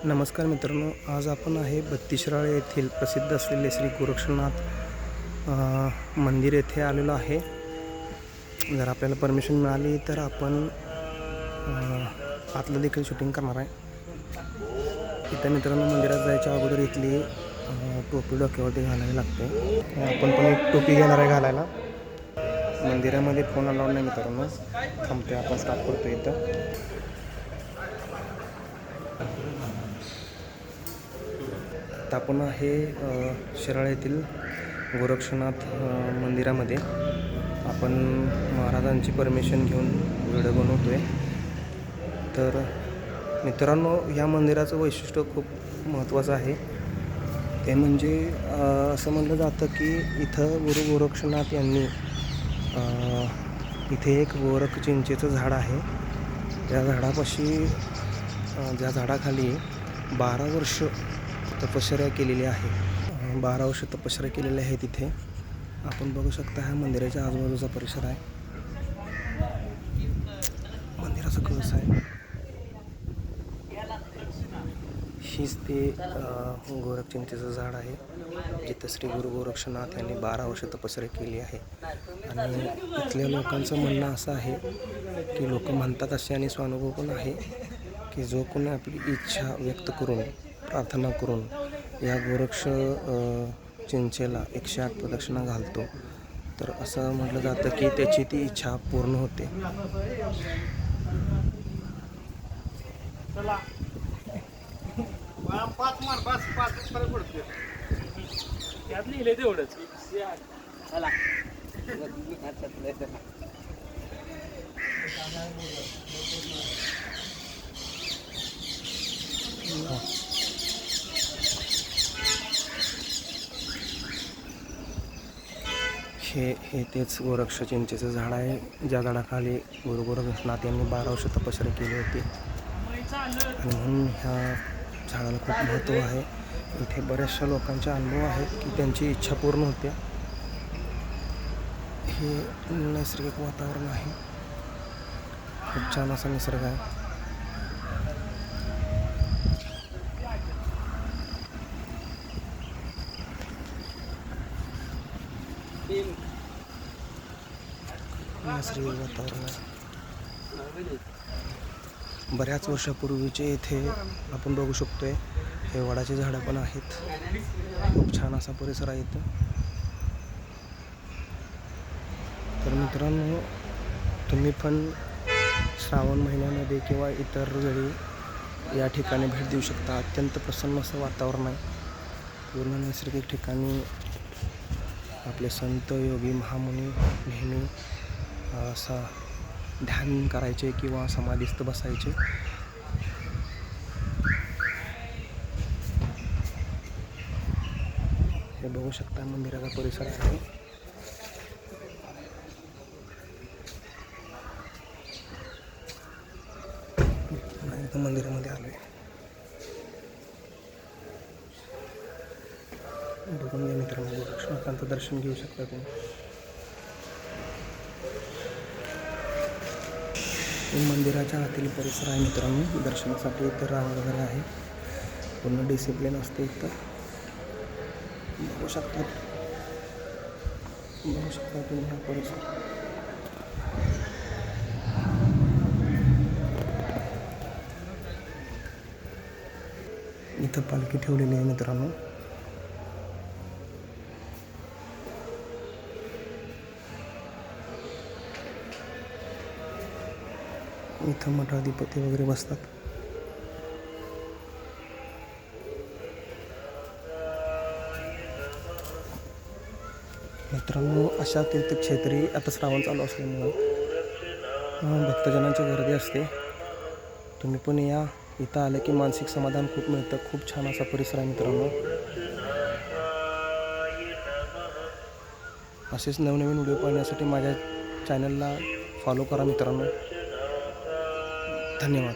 नमस्कार मित्रांनो, आज आपण आहे बत्तीसराळे येथील प्रसिद्ध असलेले श्री गोरक्षनाथ मंदिर येथे आलेलो आहे. जर आपल्याला परमिशन मिळाली तर आपण आतलं देखील शूटिंग करणार आहे. इथं मित्रांनो मंदिरात जायच्या अगोदर इथली टोपी डोक्यावरती घालावी लागते. आपण पण एक टोपी घेणार आहे घालायला. मंदिरामध्ये फोन अलाउड नाही मित्रांनो. थांबते, आपण स्टार्ट करतो इथं. आपण आहे शिराळा येथील गोरक्षनाथ मंदिरामध्ये. आपण महाराजांची परमिशन घेऊन व्हिडिओ बनवतो आहे. तर मित्रांनो, या मंदिराचं वैशिष्ट्य खूप महत्त्वाचं आहे. ते म्हणजे असं म्हटलं जातं की इथं गुरु गोरक्षनाथ यांनी इथे एक गोरख चिंचेचं झाड आहे. त्या झाडापाशी ज्या झाडाखाली 12 वर्ष तपश्चर्या केलेली आहे. 12 वर्ष तपश्चर्या केलेली आहे तिथे. आपण बघू शकता हा मंदिराच्या आजूबाजूचा परिसर आहे. मंदिराचा कळस आहे. हीच ते गोरख चिंचेचं झाड आहे जिथं श्री गुरु गोरक्षनाथ यांनी 12 वर्ष तपश्चर्या केली आहे. आणि इथल्या लोकांचं म्हणणं असं आहे की लोक म्हणतात असे आणि स्वानुभव पण आहे की जो कोणी आपली इच्छा व्यक्त करून प्रार्थना करून या गोरक्ष चिंचेला 108 प्रदक्षिणा घालतो तर असं म्हटलं जातं की त्याची ती इच्छा पूर्ण होते. हे तेच गोरक्ष चिंचेचं झाड आहे ज्या झाडाखाली गुरु गोरक्षनाथ यांनी 12 वर्ष तपश्चर्या केली होती. आणि म्हणून ह्या झाडाला खूप महत्त्व आहे. इथे बऱ्याचशा लोकांचे अनुभव आहेत की त्यांची इच्छा पूर्ण होते. हे नैसर्गिक वातावरण आहे. खूप छान असा निसर्ग आहे. नैसर्गिक वातावरण आहे. बऱ्याच वर्षापूर्वीचे इथे आपण बघू शकतोय हे वडाची झाडं पण आहेत. खूप छान असा परिसर आहे इथं. तर मित्रांनो, तुम्ही पण श्रावण महिन्यामध्ये किंवा इतर वेळी या ठिकाणी भेट देऊ शकता. अत्यंत प्रसन्न असं वातावरण आहे. पूर्ण नैसर्गिक ठिकाणी आपले संत योगी महामुनी नेहमी असा ध्यान करायचे किंवा समाधीस्थ बसायचे. हे बघू शकता मंदिराचा परिसर आहे. एकदम मंदिरामध्ये आलोय. बघून घ्या मित्रांनो, गोरक्षनाथांचं दर्शन घेऊ शकता तुम्ही. मंदिराच्या आतील परिसर आहे मित्रांनो. दर्शनासाठी इथं रांग वगैरे आहे. पूर्ण डिसिप्लिन असते इथं. बघू शकता तुम्ही हा परिसर. इथं पालखी ठेवलेली आहे मित्रांनो. इथं मठाधिपती वगैरे बसतात. मित्रांनो, अशा तीर्थक्षेत्री आता श्रावण चालू असल्यामुळं भक्तजनांची गर्दी असते. तुम्ही पण या. इथं आलं की मानसिक समाधान खूप मिळतं. खूप छान असा परिसर आहे मित्रांनो. असेच नवनवीन व्हिडिओ पाहण्यासाठी माझ्या चॅनलला फॉलो करा मित्रांनो. धन्यवाद.